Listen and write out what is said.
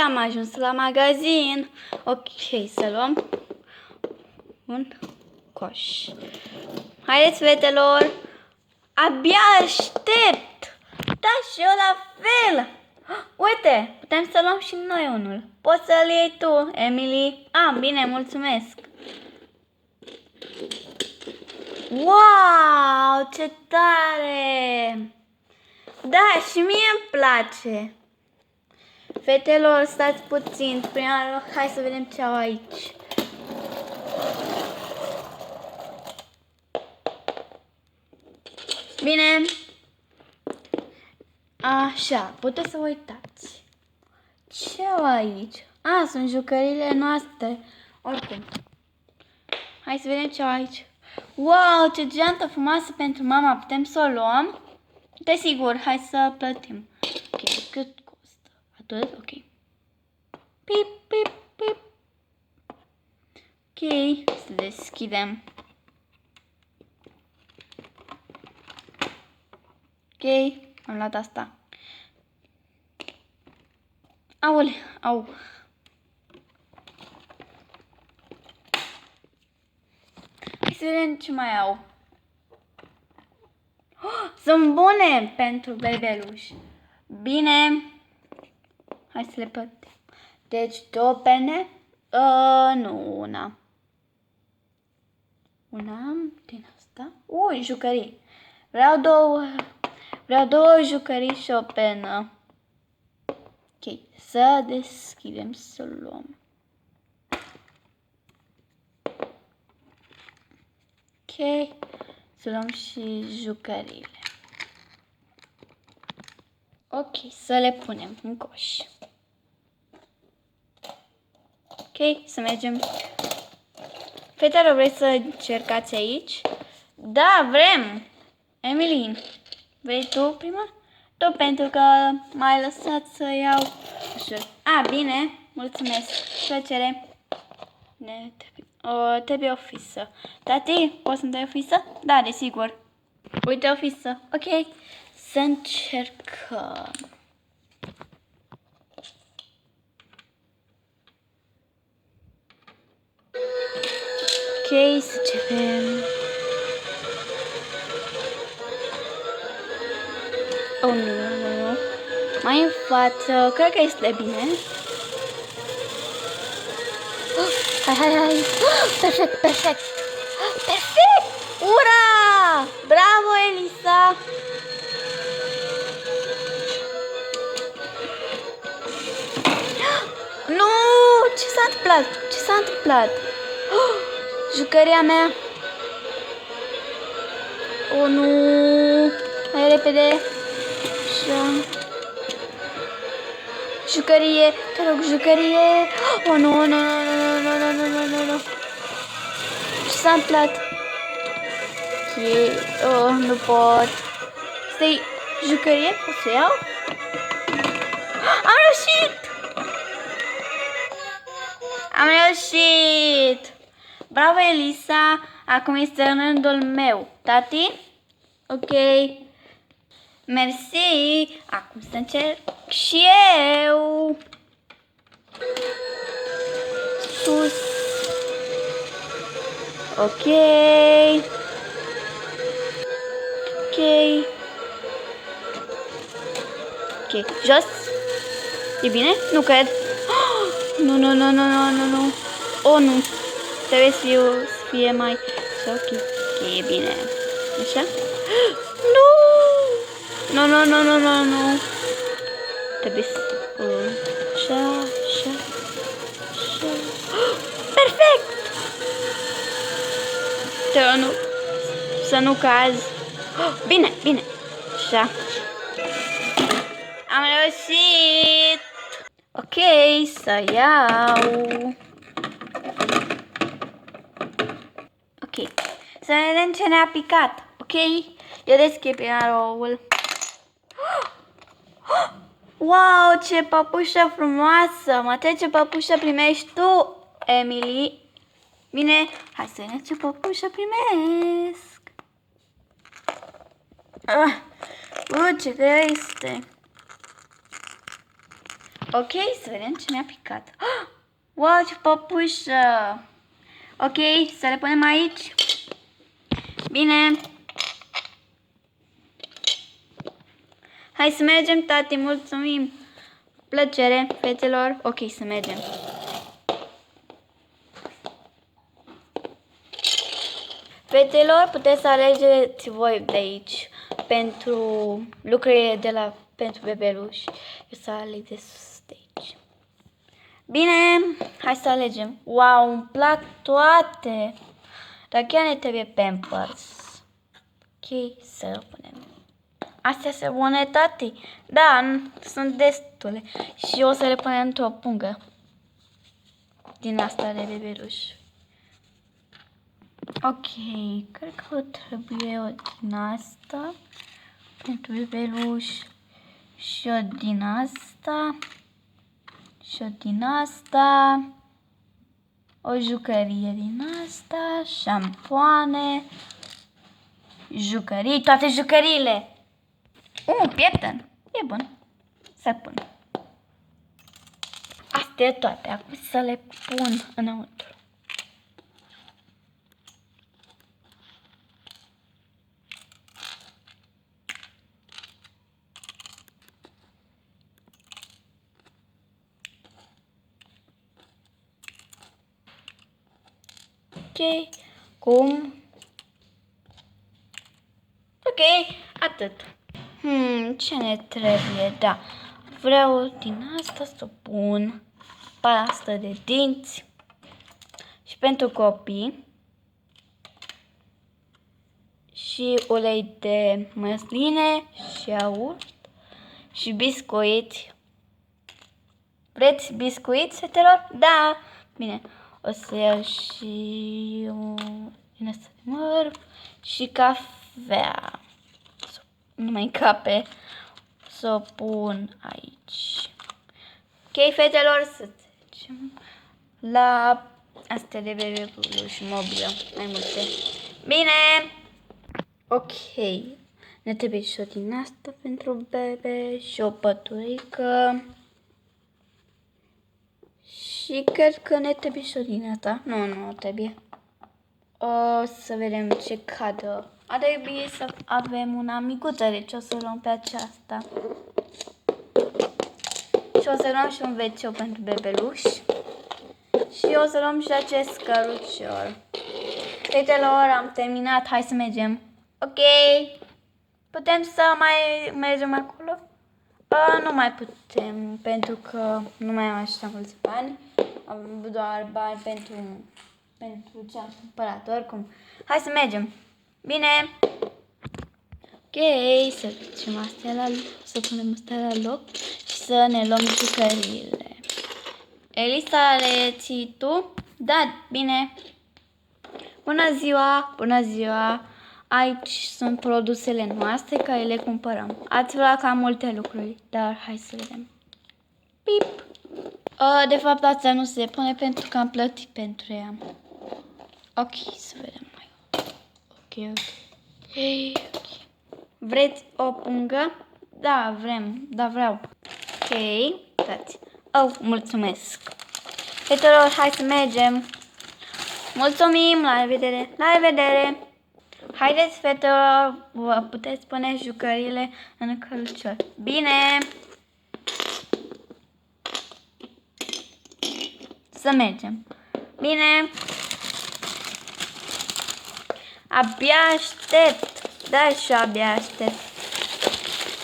am ajuns la magazin. Ok, să luăm un coș. Haideți, fetelor! Abia aștept! Da, și eu la fel! Uite, putem să luăm și noi unul. Poți să-l iei tu, Emily? Bine, mulțumesc! Wow, ce tare! Da, și mie îmi place! Fetelor, stați puțin, prima, hai să vedem ce au aici. Bine, așa, puteți să vă uitați. Ce au aici? Sunt jucăriile noastre. Oricum, hai să vedem ce au aici. Wow, ce geantă frumoasă pentru mama, putem să o luăm? Desigur, hai să plătim. Ok, cât costă? Atât? Ok. Pip, pip, pip. Ok, să deschidem. Ok, am luat asta. Aole, au. Hai să vedem ce mai au. Sunt bune pentru bebeluși. Bine. Hai să le plătim. Deci, 2 pene? Nu, una. Una din asta. Jucării. Vreau 2 jucării și o penă. Ok, să deschidem, să luăm. Ok, să luăm și jucăriile. Ok, să le punem în coș. Ok, să mergem. Fetelor, vreți să încercați aici? Da, vrem! Emily, vrei tu prima? Tu, pentru că m-ai lăsat să iau ușor. Bine, mulțumesc. Plăcere. Trebuie o fisă. Tati, poți să-mi dai o fisă? Da, desigur. Uite o fisă. Ok, să încercăm. Ok, să începem. Oh, nu. Mai în față, cred că este bine. Hai. Perfect. Perfect! Ura! Bravo, Elisa! Nu! Ce s-a întâmplat? Jucăria mea! Oh, nu! Hai repede! Așa. Jucărie! Te rog, jucărie! Oh, nu! Ce s-a întâmplat? Ok. Oh, nu pot. Stai, jucărie? O să iau? Am reușit! Bravo, Elisa! Acum este în rândul meu. Tati? Ok. Mersi! Acum să încerc și eu! Sus! Ok! Jos! E bine? Nu cred! Nu! Oh, nu! Trebuie să fie mai... Ok, e bine. Așa? Nu! Trebuie să... Așa. Perfect! Să nu cazi. Bine. Așa. Am reușit! Ok, să iau. Ok, să vedem ce ne-a picat. Ok, eu deschid pinaroul. Wow, ce păpușă frumoasă! Mă ce păpușă primești tu, Emily? Bine, hai să vedem ce păpușă primesc. Ce este? Ok, să vedem ce mi-a picat. Oh! Wow, ce păpușă! Ok, să le punem aici. Bine. Hai să mergem, tati, mulțumim. Plăcere, fetelor. Ok, să mergem. Fetelor, puteți să alegeți voi de aici pentru lucrurile pentru bebeluși. Eu să aleg de sus de aici. Bine, hai să alegem. Wow, îmi plac toate. Dar chiar ne trebuie Pampers. Ok, să le punem. Astea se bune, tati? Da, sunt destule. Și o să le punem într-o pungă. Din asta de bebeluși. Ok, cred că trebuie o din asta pentru bebeluși și o din asta și o din asta, o jucărie din asta, șampoane, jucării, toate jucăriile. Prieten, e bun, să pun. Astea toate, acum să le pun înăuntru. Ok, cum? Ok, atât. Ce ne trebuie? Da, vreau din asta să pun pastă de dinți și pentru copii și ulei de măsline și aur și biscuiți. Vreți biscuiți, fetelor? Da! Bine, o să iau și din asta de măr și cafea. Nu mai încape. Să o pun aici. Ok, fetelor, să trecem la astea de bebeluși mobilă. Mai multe. Bine! Ok. Ne trebuie și o din asta pentru bebe și o păturică. Și cred că ne trebuie și o din asta. Nu trebuie. O să vedem ce cadă. Ar trebui să avem una micuță, deci o să luăm pe aceasta. Și o să luăm și un WC pentru bebeluși. Și o să luăm și acest cărucior. Fetelor, am terminat. Hai să mergem. Ok. Putem să mai mergem acolo? Nu mai putem, pentru că nu mai am așa mulți bani. Am doar bani pentru ce am cumpărat, oricum. Hai să mergem. Bine. Ok, să ducem astea la loc, să punem astea la loc și să ne luăm jucăriile. Elisa, le ții tu? Da, bine. Bună ziua, bună ziua. Aici sunt produsele noastre care le cumpărăm. Ați vrea cam multe lucruri, dar hai să vedem. Pip. De fapt, asta nu se pune pentru că am plătit pentru ea. Ok, să vedem mai. Ok. Vreți o pungă? Da, vreau. Ok, dați. Oh, mulțumesc. Fetelor, hai să mergem. Mulțumim, la revedere, la revedere. Haideți, fetelor, vă puteți pune jucăriile în cărucior. Bine. Să mergem. Bine. Abia aștept. Da, și abia aștept.